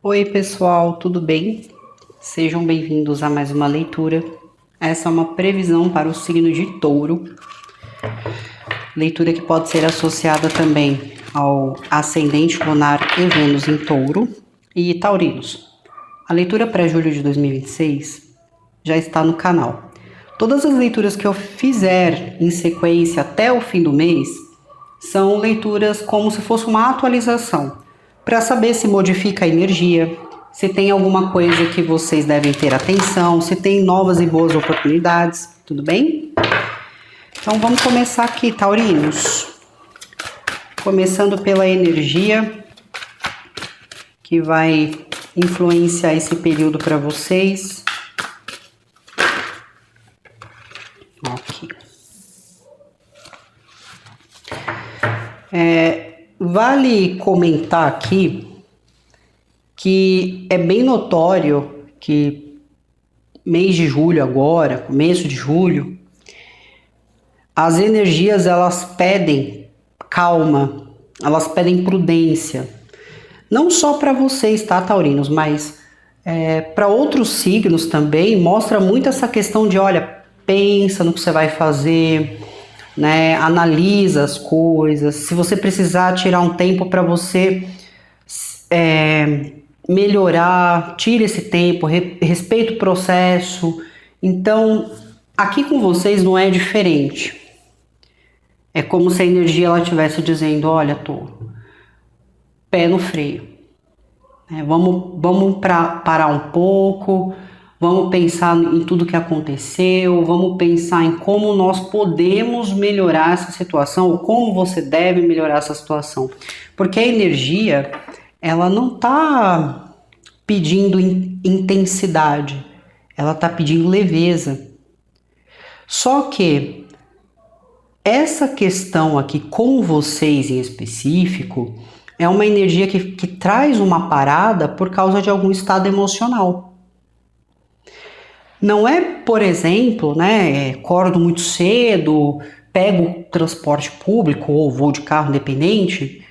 Oi, pessoal, tudo bem? Sejam bem-vindos a mais uma leitura. Essa é uma previsão para o signo de Touro. Leitura que pode ser associada também ao ascendente lunar e Vênus em Touro e taurinos. A leitura para julho de 2026 já está no canal. Todas as leituras que eu fizer em sequência até o fim do mês são leituras como se fosse uma atualização, para saber se modifica a energia, se tem alguma coisa que vocês devem ter atenção, se tem novas e boas oportunidades, tudo bem? Então vamos começar aqui, taurinos. Começando pela energia que vai influenciar esse período para vocês. Ok. Vale comentar aqui que é bem notório que mês de julho agora, começo de julho, as energias elas pedem calma, elas pedem prudência. Não só para vocês, tá, taurinos, mas para outros signos também mostra muito essa questão de, olha, pensa no que você vai fazer, né? Analisa as coisas. Se você precisar tirar um tempo para você melhorar, tire esse tempo, respeita o processo. Então, aqui com vocês não é diferente. É como se a energia ela estivesse dizendo, olha, tô pé no freio. Vamos parar um pouco, vamos pensar em tudo que aconteceu, vamos pensar em como nós podemos melhorar essa situação, ou como você deve melhorar essa situação. Porque a energia, ela não está pedindo intensidade, ela está pedindo leveza. Só que essa questão aqui com vocês em específico é uma energia que traz uma parada por causa de algum estado emocional. Não é, por exemplo, né, acordo muito cedo, pego transporte público ou vou de carro independente,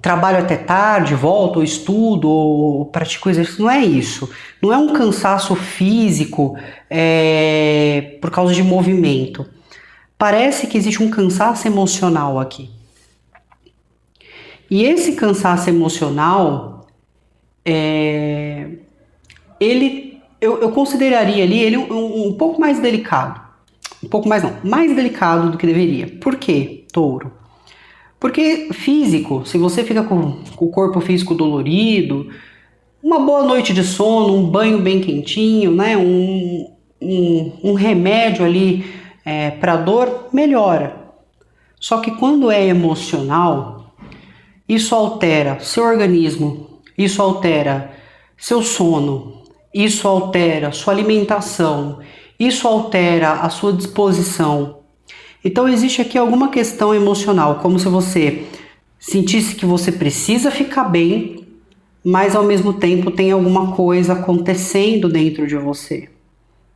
trabalho até tarde, volto, ou estudo, ou pratico exercício. Não é isso. Não é um cansaço físico por causa de movimento. Parece que existe um cansaço emocional aqui. E esse cansaço emocional, eu consideraria ali ele um pouco mais delicado. Um pouco mais não, mais delicado do que deveria. Por quê, touro? Porque físico, se você fica com o corpo físico dolorido, uma boa noite de sono, um banho bem quentinho, né, um remédio ali para dor, melhora. Só que quando é emocional, isso altera seu organismo, isso altera seu sono, isso altera sua alimentação, isso altera a sua disposição. Então existe aqui alguma questão emocional, como se você sentisse que você precisa ficar bem, mas ao mesmo tempo tem alguma coisa acontecendo dentro de você.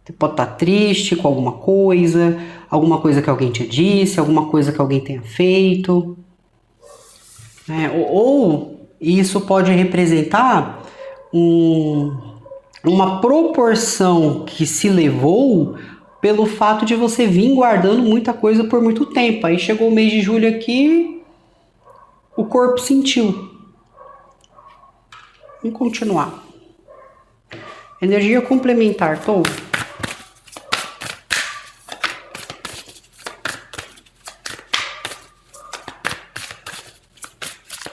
Você pode estar triste com alguma coisa que alguém te disse, alguma coisa que alguém tenha feito. Ou isso pode representar uma proporção que se levou pelo fato de você vir guardando muita coisa por muito tempo. Aí chegou o mês de julho aqui, o corpo sentiu. Vamos continuar. Energia complementar, touro.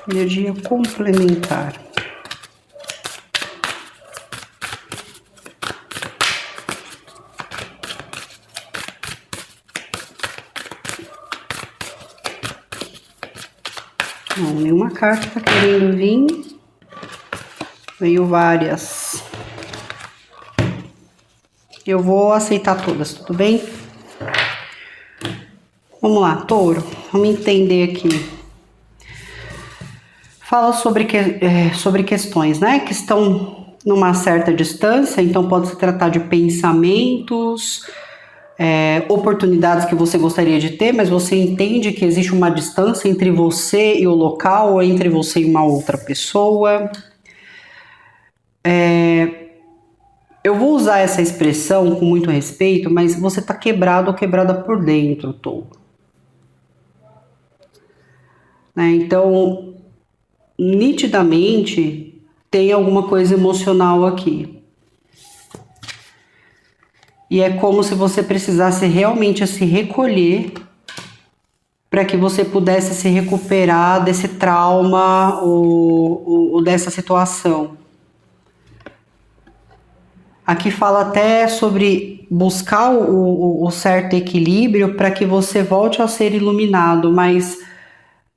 Energia complementar. Não, nenhuma carta tá querendo vir. Veio várias. Eu vou aceitar todas, tudo bem? Vamos lá, touro. Vamos entender aqui. Fala sobre questões, né, que estão numa certa distância, então pode se tratar de pensamentos, oportunidades que você gostaria de ter, mas você entende que existe uma distância entre você e o local, ou entre você e uma outra pessoa. Eu vou usar essa expressão com muito respeito, mas você tá quebrado ou quebrada por dentro, touro. Né? Então, nitidamente, tem alguma coisa emocional aqui. E é como se você precisasse realmente se recolher para que você pudesse se recuperar desse trauma ou dessa situação. Aqui fala até sobre buscar o certo equilíbrio para que você volte a ser iluminado, mas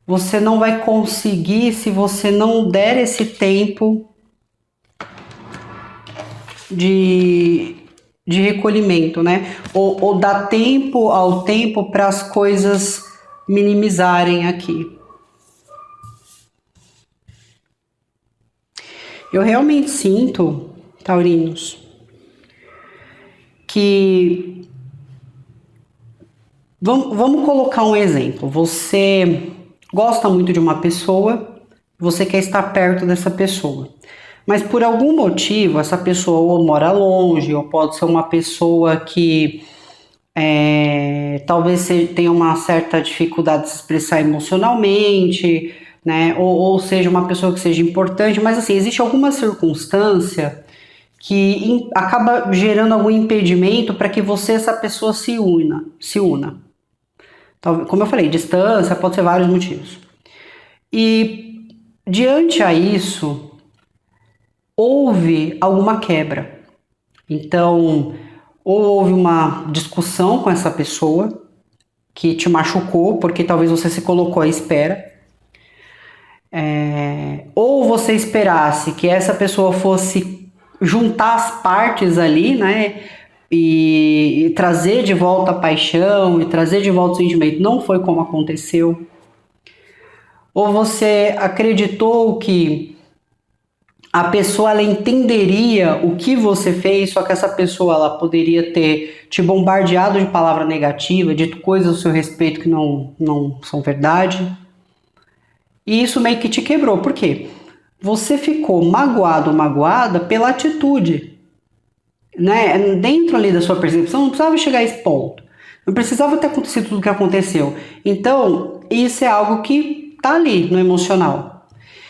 você não vai conseguir se você não der esse tempo de recolhimento, né? Ou dar tempo ao tempo para as coisas minimizarem aqui. Eu realmente sinto, taurinos, que vamos colocar um exemplo. Você gosta muito de uma pessoa, você quer estar perto dessa pessoa. Mas por algum motivo, essa pessoa ou mora longe, ou pode ser uma pessoa que talvez tenha uma certa dificuldade de se expressar emocionalmente, né? Ou seja, uma pessoa que seja importante, mas assim, existe alguma circunstância que acaba gerando algum impedimento para que você e essa pessoa se una. Como eu falei, distância, pode ser vários motivos. E diante a isso, houve alguma quebra. Então, ou houve uma discussão com essa pessoa que te machucou, porque talvez você se colocou à espera. Ou você esperasse que essa pessoa fosse juntar as partes ali, né? E trazer de volta a paixão, e trazer de volta o sentimento. Não foi como aconteceu. Ou você acreditou que a pessoa ela entenderia o que você fez, só que essa pessoa ela poderia ter te bombardeado de palavra negativa, dito coisas a seu respeito que não são verdade. E isso meio que te quebrou. Por quê? Você ficou magoado ou magoada pela atitude. Né? Dentro ali da sua percepção, não precisava chegar a esse ponto. Não precisava ter acontecido tudo o que aconteceu. Então, isso é algo que tá ali no emocional.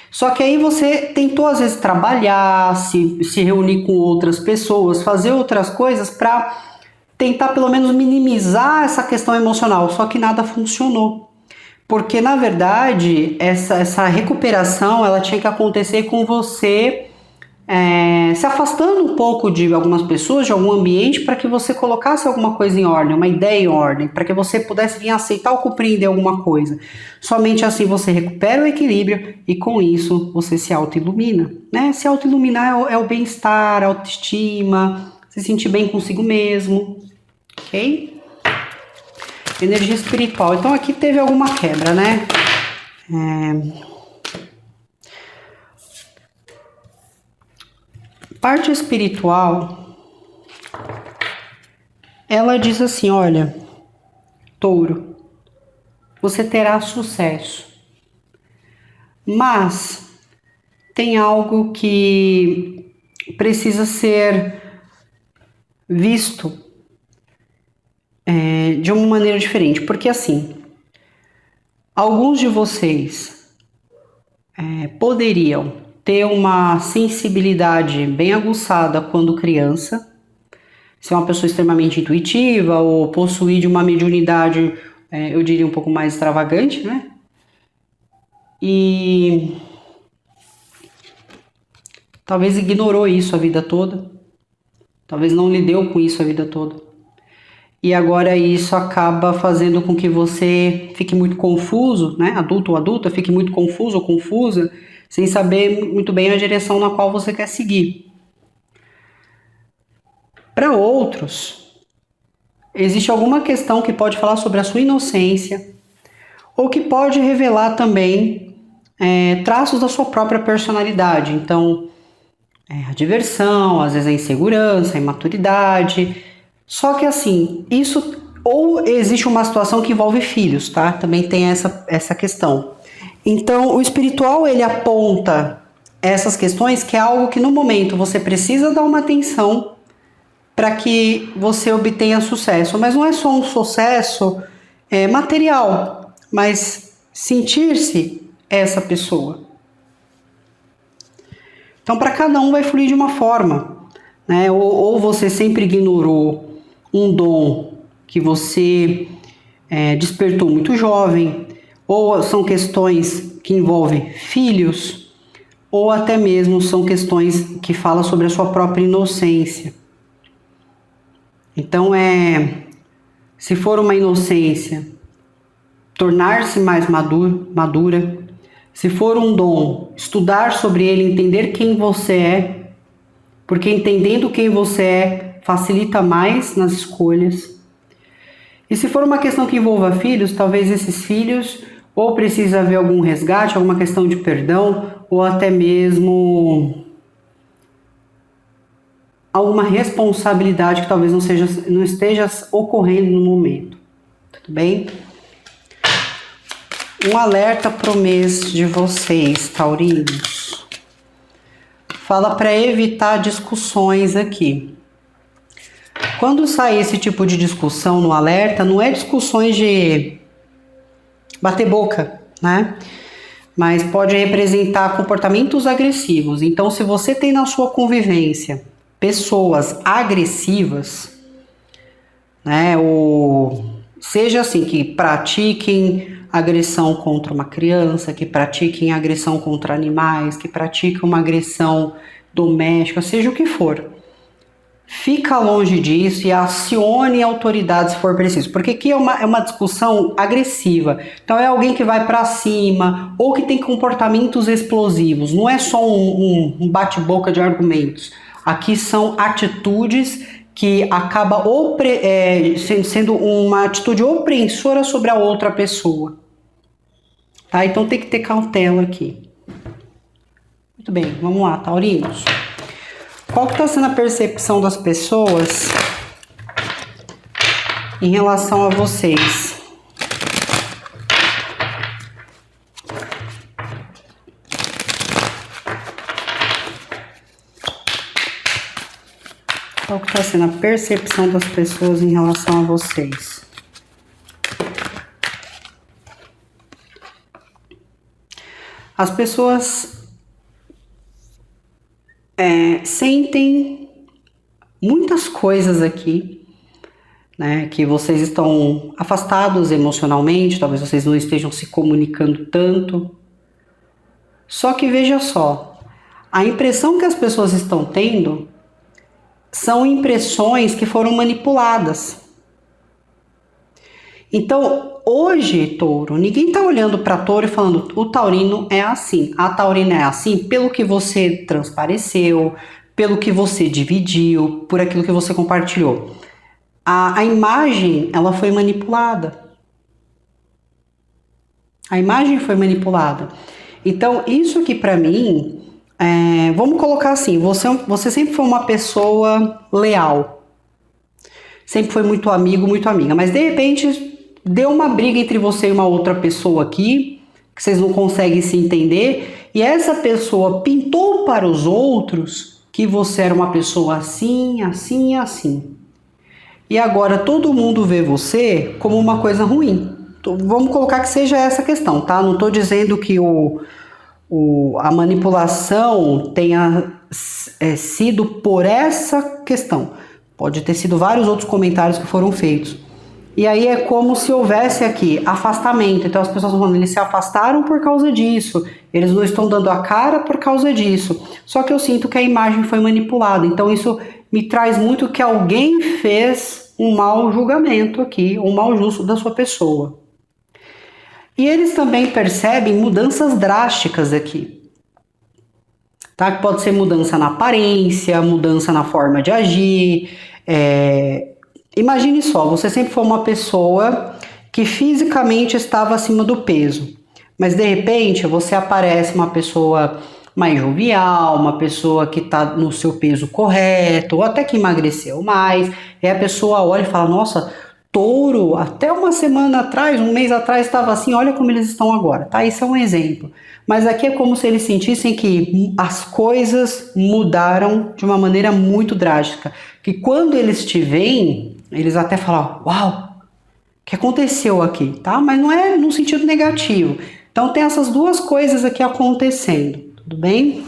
Só que aí você tentou às vezes trabalhar, se reunir com outras pessoas, fazer outras coisas para tentar pelo menos minimizar essa questão emocional, só que nada funcionou. Porque na verdade essa recuperação ela tinha que acontecer com você se afastando um pouco de algumas pessoas, de algum ambiente, para que você colocasse alguma coisa em ordem, uma ideia em ordem, para que você pudesse vir aceitar ou compreender alguma coisa. Somente assim você recupera o equilíbrio e com isso você se auto-ilumina. Né? Se auto-iluminar é o bem-estar, a autoestima, se sentir bem consigo mesmo, ok? Energia espiritual. Então aqui teve alguma quebra, né? Parte espiritual, ela diz assim, olha, touro, você terá sucesso, mas tem algo que precisa ser visto de uma maneira diferente, porque assim, alguns de vocês poderiam ter uma sensibilidade bem aguçada quando criança, ser uma pessoa extremamente intuitiva ou possuir de uma mediunidade, eu diria, um pouco mais extravagante, né? E talvez ignorou isso a vida toda, talvez não lidou com isso a vida toda. E agora isso acaba fazendo com que você fique muito confuso, né? Adulto ou adulta, fique muito confuso ou confusa, sem saber muito bem a direção na qual você quer seguir. Para outros, existe alguma questão que pode falar sobre a sua inocência ou que pode revelar também traços da sua própria personalidade. Então, a diversão, às vezes a insegurança, a imaturidade. Só que assim, isso ou existe uma situação que envolve filhos, tá? Também tem essa questão. Então, o espiritual, ele aponta essas questões, que é algo que no momento você precisa dar uma atenção para que você obtenha sucesso. Mas não é só um sucesso material, mas sentir-se essa pessoa. Então, para cada um vai fluir de uma forma, né? Ou você sempre ignorou um dom que você despertou muito jovem, ou são questões que envolvem filhos, ou até mesmo são questões que falam sobre a sua própria inocência. Então, se for uma inocência, tornar-se mais madura. Se for um dom, estudar sobre ele, entender quem você é, porque entendendo quem você é, facilita mais nas escolhas. E se for uma questão que envolva filhos, talvez esses filhos ou precisa haver algum resgate, alguma questão de perdão, ou até mesmo alguma responsabilidade que talvez não esteja ocorrendo no momento. Tudo bem? Um alerta pro mês de vocês, taurinos. Fala para evitar discussões aqui. Quando sai esse tipo de discussão no alerta, não é discussões de bater boca, né? Mas pode representar comportamentos agressivos. Então, se você tem na sua convivência pessoas agressivas, né? Ou seja assim, que pratiquem agressão contra uma criança, que pratiquem agressão contra animais, que pratiquem uma agressão doméstica, seja o que for. Fica longe disso e acione a autoridade se for preciso, porque aqui é uma discussão agressiva. Então é alguém que vai para cima ou que tem comportamentos explosivos. Não é só um bate-boca de argumentos. Aqui são atitudes que acaba sendo uma atitude opressora sobre a outra pessoa. Tá? Então tem que ter cautela aqui. Muito bem, vamos lá, taurinos. Qual que está sendo a percepção das pessoas em relação a vocês? Qual que está sendo a percepção das pessoas em relação a vocês? As pessoas sentem muitas coisas aqui, né? Que vocês estão afastados emocionalmente, talvez vocês não estejam se comunicando tanto. Só que veja só, a impressão que as pessoas estão tendo são impressões que foram manipuladas. Então, hoje, touro, ninguém tá olhando para touro e falando, o taurino é assim, a taurina é assim pelo que você transpareceu, pelo que você dividiu, por aquilo que você compartilhou. A imagem, ela foi manipulada. A imagem foi manipulada. Então, isso aqui para mim, vamos colocar assim, você sempre foi uma pessoa leal. Sempre foi muito amigo, muito amiga, mas de repente deu uma briga entre você e uma outra pessoa aqui, que vocês não conseguem se entender, e essa pessoa pintou para os outros que você era uma pessoa assim, assim, assim. E agora todo mundo vê você como uma coisa ruim. Então, vamos colocar que seja essa questão, tá? Não estou dizendo que a manipulação tenha sido por essa questão. Pode ter sido vários outros comentários que foram feitos. E aí é como se houvesse aqui afastamento. Então as pessoas estão falando, eles se afastaram por causa disso, eles não estão dando a cara por causa disso. Só que eu sinto que a imagem foi manipulada. Então isso me traz muito que alguém fez um mau julgamento aqui, um mau justo da sua pessoa. E eles também percebem mudanças drásticas aqui. Tá? Que pode ser mudança na aparência, mudança na forma de agir. Imagine só, você sempre foi uma pessoa que fisicamente estava acima do peso, mas de repente você aparece uma pessoa mais jovial, uma pessoa que está no seu peso correto, ou até que emagreceu mais, e a pessoa olha e fala, nossa, Touro, até uma semana atrás, um mês atrás, estava assim, olha como eles estão agora, tá? Isso é um exemplo. Mas aqui é como se eles sentissem que as coisas mudaram de uma maneira muito drástica. Que quando eles te veem, eles até falam, uau, o que aconteceu aqui, tá? Mas não é num sentido negativo. Então tem essas duas coisas aqui acontecendo, tudo bem?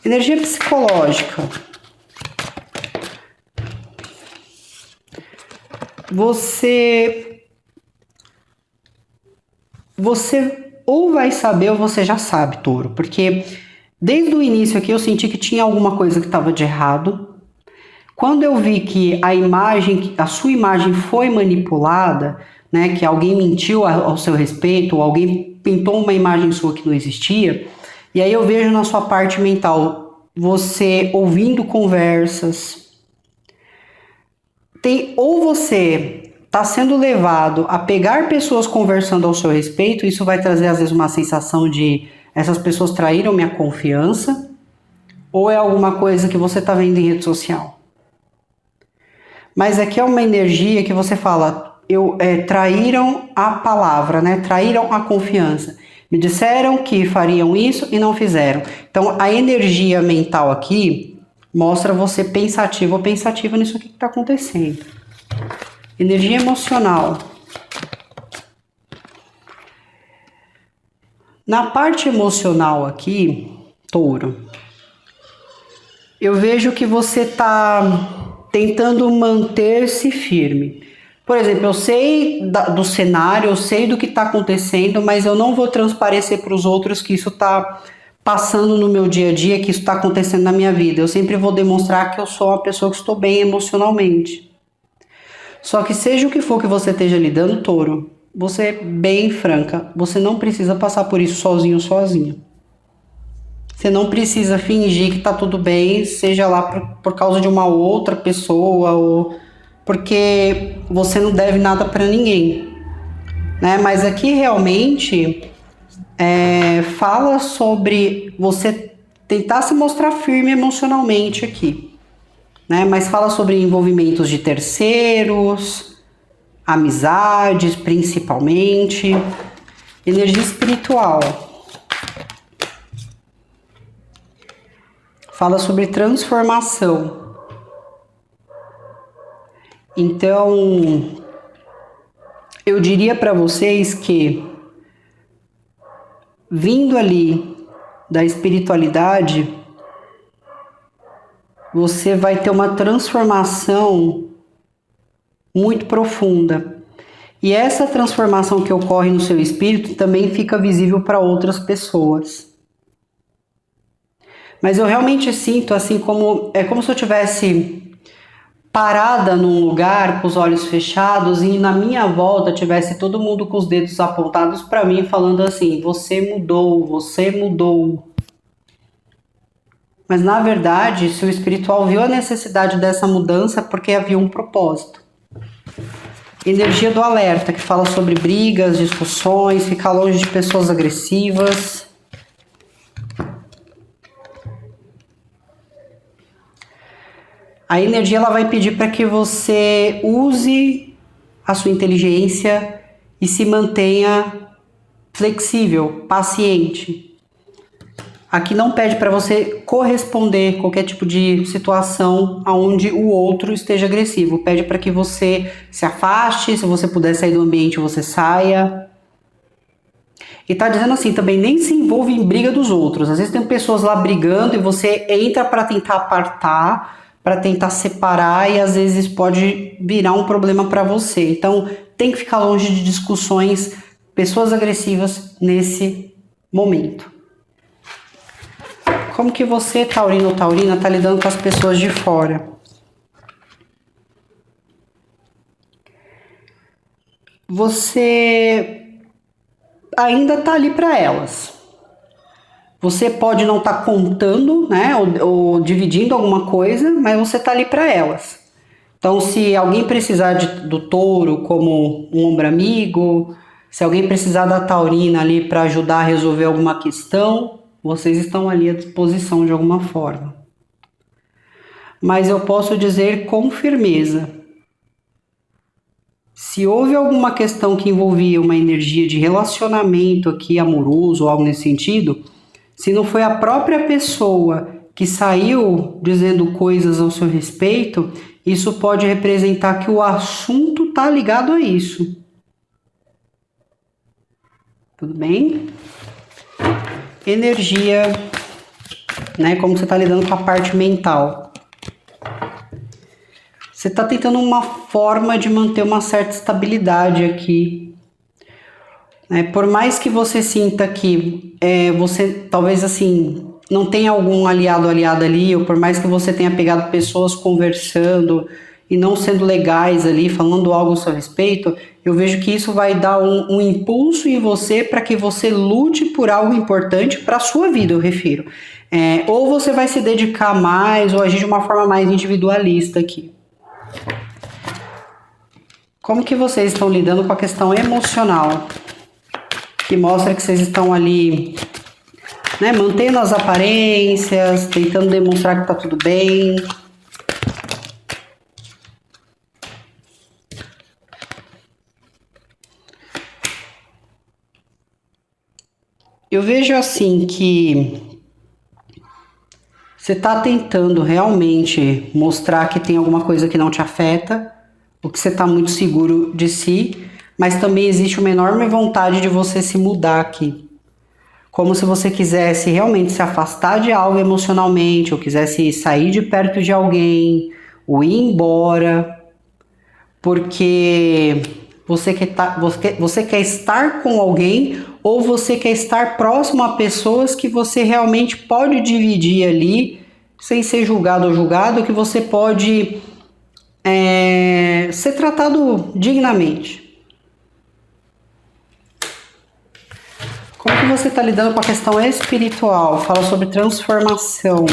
Energia psicológica. Você ou vai saber ou você já sabe, Touro, porque desde o início aqui eu senti que tinha alguma coisa que estava de errado. Quando eu vi que a sua imagem foi manipulada, né, que alguém mentiu ao seu respeito, ou alguém pintou uma imagem sua que não existia, e aí eu vejo na sua parte mental você ouvindo conversas, ou você está sendo levado a pegar pessoas conversando ao seu respeito, isso vai trazer às vezes uma sensação de essas pessoas traíram minha confiança, ou é alguma coisa que você está vendo em rede social. Mas aqui é uma energia que você fala, traíram a palavra, né? Traíram a confiança. Me disseram que fariam isso e não fizeram. Então a energia mental aqui mostra você pensativo ou pensativa nisso aqui que está acontecendo. Energia emocional. Na parte emocional aqui, Touro, eu vejo que você está tentando manter-se firme. Por exemplo, eu sei do cenário, eu sei do que está acontecendo, mas eu não vou transparecer para os outros que isso está passando no meu dia a dia, que isso está acontecendo na minha vida. Eu sempre vou demonstrar que eu sou uma pessoa que estou bem emocionalmente. Só que seja o que for que você esteja lidando, Touro, você é bem franca, você não precisa passar por isso sozinho, sozinha. Você não precisa fingir que tá tudo bem, seja lá por causa de uma outra pessoa, ou porque você não deve nada para ninguém, né? Mas aqui realmente fala sobre você tentar se mostrar firme emocionalmente aqui, né? Mas fala sobre envolvimentos de terceiros, amizades principalmente, energia espiritual. Fala sobre transformação. Então, eu diria para vocês que, vindo ali da espiritualidade, você vai ter uma transformação muito profunda. E essa transformação que ocorre no seu espírito também fica visível para outras pessoas. Mas eu realmente sinto assim como se eu tivesse parada num lugar com os olhos fechados e na minha volta tivesse todo mundo com os dedos apontados para mim falando assim: você mudou, você mudou. Mas na verdade, se o espiritual viu a necessidade dessa mudança porque havia um propósito. Energia do alerta, que fala sobre brigas, discussões, ficar longe de pessoas agressivas. A energia ela vai pedir para que você use a sua inteligência e se mantenha flexível, paciente. Aqui não pede para você corresponder a qualquer tipo de situação onde o outro esteja agressivo. Pede para que você se afaste, se você puder sair do ambiente, você saia. E tá dizendo assim, também nem se envolve em briga dos outros. Às vezes tem pessoas lá brigando e você entra para tentar apartar, para tentar separar e às vezes pode virar um problema para você. Então tem que ficar longe de discussões, pessoas agressivas nesse momento. Como que você, taurino ou taurina, está lidando com as pessoas de fora? Você ainda está ali para elas. Você pode não estar contando, né, ou dividindo alguma coisa, mas você está ali para elas. Então, se alguém precisar do touro como um ombro amigo, se alguém precisar da taurina ali para ajudar a resolver alguma questão, vocês estão ali à disposição de alguma forma. Mas eu posso dizer com firmeza Se houve alguma questão que envolvia uma energia de relacionamento aqui amoroso ou algo nesse sentido, se não foi a própria pessoa que saiu dizendo coisas ao seu respeito, isso pode representar que o assunto está ligado a isso. Tudo bem? Energia, né? Como você está lidando com a parte mental. Você está tentando uma forma de manter uma certa estabilidade aqui. Por mais que você sinta que você talvez assim não tenha algum aliado ali, ou por mais que você tenha pegado pessoas conversando e não sendo legais ali, falando algo a seu respeito, eu vejo que isso vai dar um impulso em você para que você lute por algo importante para a sua vida, eu refiro. Ou você vai se dedicar mais ou agir de uma forma mais individualista aqui. Como que vocês estão lidando com a questão emocional? Que mostra que vocês estão ali, né, mantendo as aparências, tentando demonstrar que tá tudo bem. Eu vejo assim que você está tentando realmente mostrar que tem alguma coisa que não te afeta, ou que você está muito seguro de si, mas também existe uma enorme vontade de você se mudar aqui. Como se você quisesse realmente se afastar de algo emocionalmente, ou quisesse sair de perto de alguém, ou ir embora, porque você quer estar com alguém, ou você quer estar próximo a pessoas que você realmente pode dividir ali, sem ser julgado ou julgado, que você pode ser tratado dignamente. Como que você está lidando com a questão espiritual? Fala sobre transformação.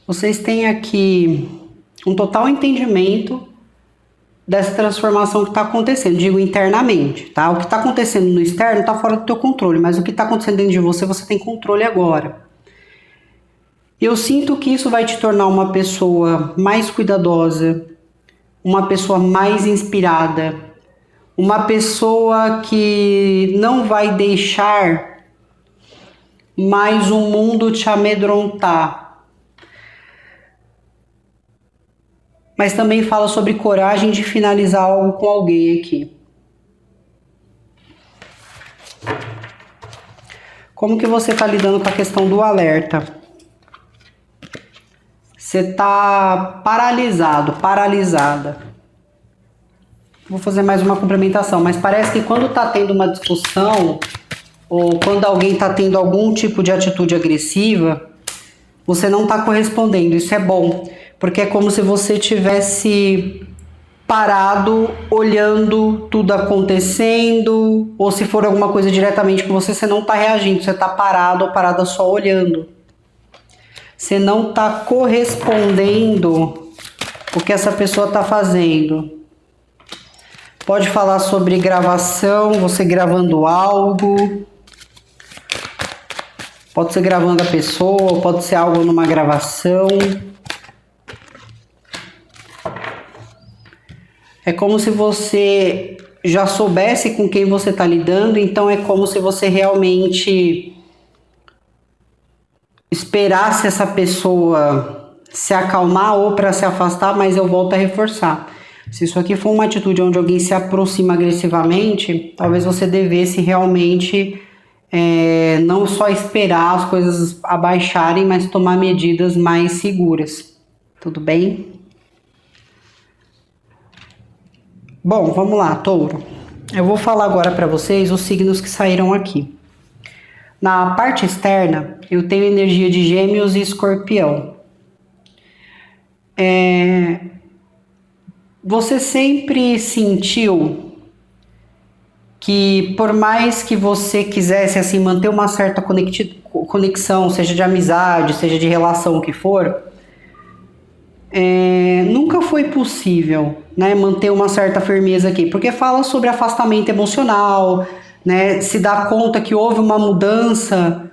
Vocês têm aqui um total entendimento dessa transformação que está acontecendo, digo internamente, tá? O que está acontecendo no externo está fora do teu controle, mas o que está acontecendo dentro de você, você tem controle agora. Eu sinto que isso vai te tornar uma pessoa mais cuidadosa, uma pessoa mais inspirada, uma pessoa que não vai deixar mais o mundo te amedrontar. Mas também fala sobre coragem de finalizar algo com alguém aqui. Como que você está lidando com a questão do alerta? Você está paralisado, paralisada. Vou fazer mais uma complementação, mas parece que quando está tendo uma discussão, ou quando alguém está tendo algum tipo de atitude agressiva, você não está correspondendo. Isso é bom, porque é como se você tivesse parado, olhando tudo acontecendo, ou se for alguma coisa diretamente com você, você não está reagindo, você está parado ou parada só olhando. Você não está correspondendo o que essa pessoa está fazendo. Pode falar sobre gravação, você gravando algo. Pode ser gravando a pessoa, pode ser algo numa gravação. É como se você já soubesse com quem você está lidando, então é como se você realmente esperasse essa pessoa se acalmar ou para se afastar, mas eu volto a reforçar. Se isso aqui for uma atitude onde alguém se aproxima agressivamente, talvez você devesse realmente não só esperar as coisas abaixarem, mas tomar medidas mais seguras. Tudo bem? Bom, vamos lá, Touro. Eu vou falar agora para vocês os signos que saíram aqui. Na parte externa, eu tenho energia de Gêmeos e Escorpião. Você sempre sentiu que por mais que você quisesse assim manter uma certa conexão, seja de amizade, seja de relação, o que for, nunca foi possível, né, manter uma certa firmeza aqui, porque fala sobre afastamento emocional, né, se dá conta que houve uma mudança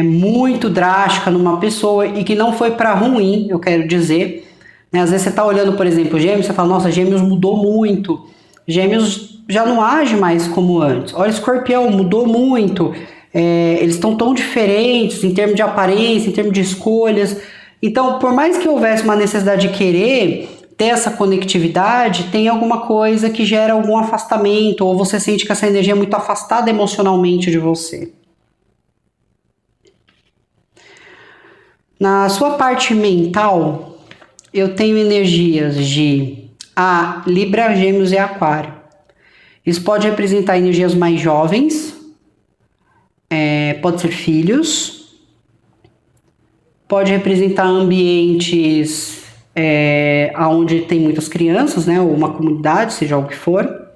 muito drástica numa pessoa e que não foi para ruim, eu quero dizer, né? Às vezes você está olhando, por exemplo, Gêmeos, você fala, nossa, Gêmeos mudou muito. Gêmeos já não age mais como antes. Olha, Escorpião mudou muito. Eles estão tão diferentes em termos de aparência, em termos de escolhas. Então, por mais que houvesse uma necessidade de querer ter essa conectividade, tem alguma coisa que gera algum afastamento, ou você sente que essa energia é muito afastada emocionalmente de você. Na sua parte mental, eu tenho energias de Libra, Gêmeos e Aquário. Isso pode representar energias mais jovens, pode ser filhos, pode representar ambientes onde tem muitas crianças, né, ou uma comunidade, seja o que for.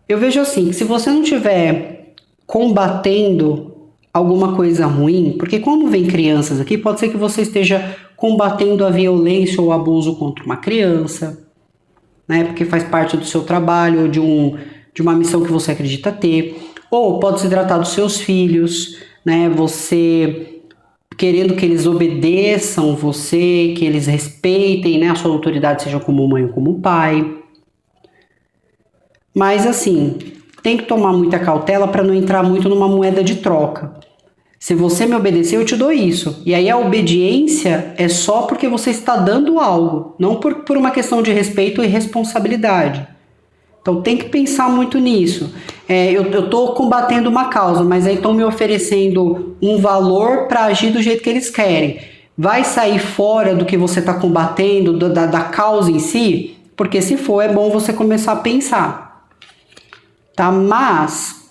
Eu vejo assim, que se você não estiver combatendo alguma coisa ruim, porque como vem crianças aqui, pode ser que você esteja combatendo a violência ou o abuso contra uma criança, né, porque faz parte do seu trabalho, ou de uma missão que você acredita ter, ou pode se tratar dos seus filhos, né, você querendo que eles obedeçam você, que eles respeitem, né, a sua autoridade, seja como mãe ou como pai. Mas assim, tem que tomar muita cautela para não entrar muito numa moeda de troca. Se você me obedecer, eu te dou isso. E aí a obediência é só porque você está dando algo, não por uma questão de respeito e responsabilidade. Então tem que pensar muito nisso. Eu estou combatendo uma causa, mas aí estão me oferecendo um valor para agir do jeito que eles querem. Vai sair fora do que você está combatendo, da causa em si? Porque se for, é bom você começar a pensar. Tá? Mas,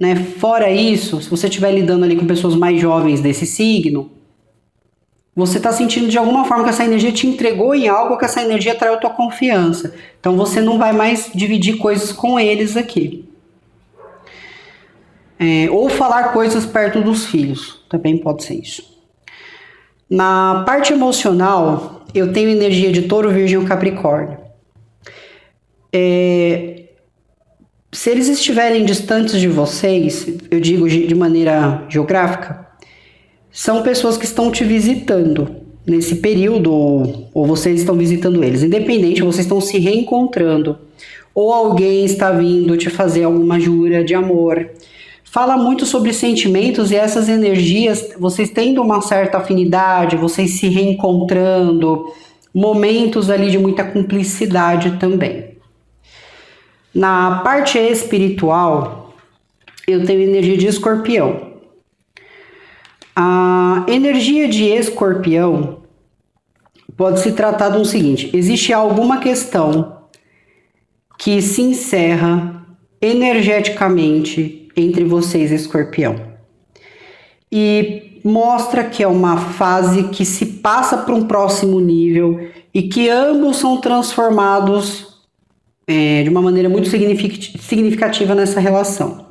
né, fora isso, se você estiver lidando ali com pessoas mais jovens desse signo, você está sentindo de alguma forma que essa energia te entregou em algo, que essa energia traiu a tua confiança. Então você não vai mais dividir coisas com eles aqui. Ou falar coisas perto dos filhos. Também pode ser isso. Na parte emocional, eu tenho energia de Touro, Virgem e Capricórnio. Se eles estiverem distantes de vocês, eu digo de maneira geográfica, são pessoas que estão te visitando nesse período, ou vocês estão visitando eles. Independente, vocês estão se reencontrando. Ou alguém está vindo te fazer alguma jura de amor. Fala muito sobre sentimentos e essas energias, vocês tendo uma certa afinidade, vocês se reencontrando, momentos ali de muita cumplicidade também. Na parte espiritual, eu tenho energia de Escorpião. A energia de Escorpião pode se tratar do seguinte: existe alguma questão que se encerra energeticamente entre vocês, Escorpião, e mostra que é uma fase que se passa para um próximo nível e que ambos são transformados de uma maneira muito significativa nessa relação.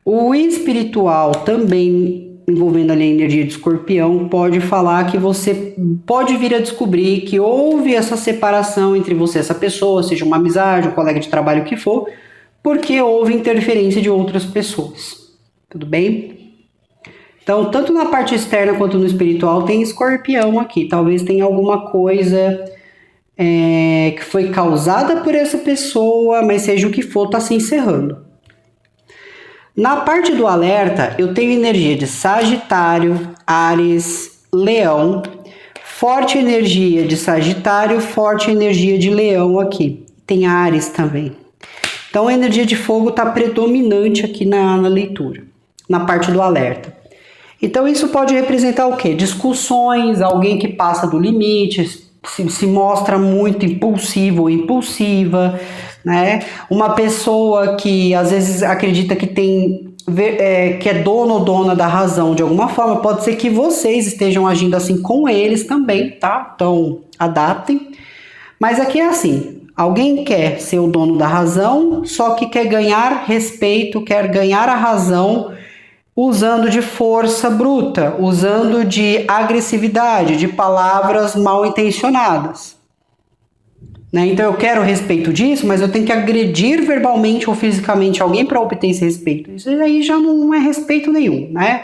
O espiritual também, envolvendo ali a energia de Escorpião, pode falar que você pode vir a descobrir que houve essa separação entre você e essa pessoa, seja uma amizade, um colega de trabalho, o que for, porque houve interferência de outras pessoas. Tudo bem? Então, tanto na parte externa quanto no espiritual tem Escorpião aqui. Talvez tenha alguma coisa que foi causada por essa pessoa, mas seja o que for, está se encerrando. Na parte do alerta, eu tenho energia de Sagitário, Áries, Leão, forte energia de Sagitário, forte energia de Leão aqui. Tem Áries também. Então a energia de fogo está predominante aqui na leitura, na parte do alerta. Então isso pode representar o quê? Discussões, alguém que passa do limite, se mostra muito impulsivo ou impulsiva, né? Uma pessoa que às vezes acredita que que é dono ou dona da razão de alguma forma, pode ser que vocês estejam agindo assim com eles também, tá? Então, adaptem. Mas aqui é assim, alguém quer ser o dono da razão, só que quer ganhar respeito, quer ganhar a razão usando de força bruta, usando de agressividade, de palavras mal intencionadas. Né? Então eu quero respeito disso, mas eu tenho que agredir verbalmente ou fisicamente alguém para obter esse respeito. Isso aí já não é respeito nenhum, né?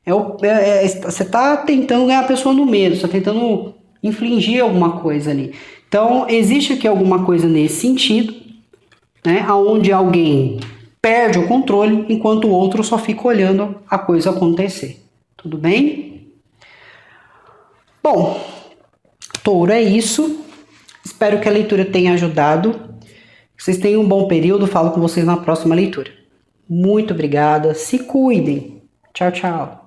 Você está tentando ganhar a pessoa no medo, você está tentando infligir alguma coisa ali. Então, existe aqui alguma coisa nesse sentido, né, onde alguém perde o controle, enquanto o outro só fica olhando a coisa acontecer. Tudo bem? Bom, Touro, é isso. Espero que a leitura tenha ajudado. Que vocês tenham um bom período. Falo com vocês na próxima leitura. Muito obrigada. Se cuidem. Tchau, tchau.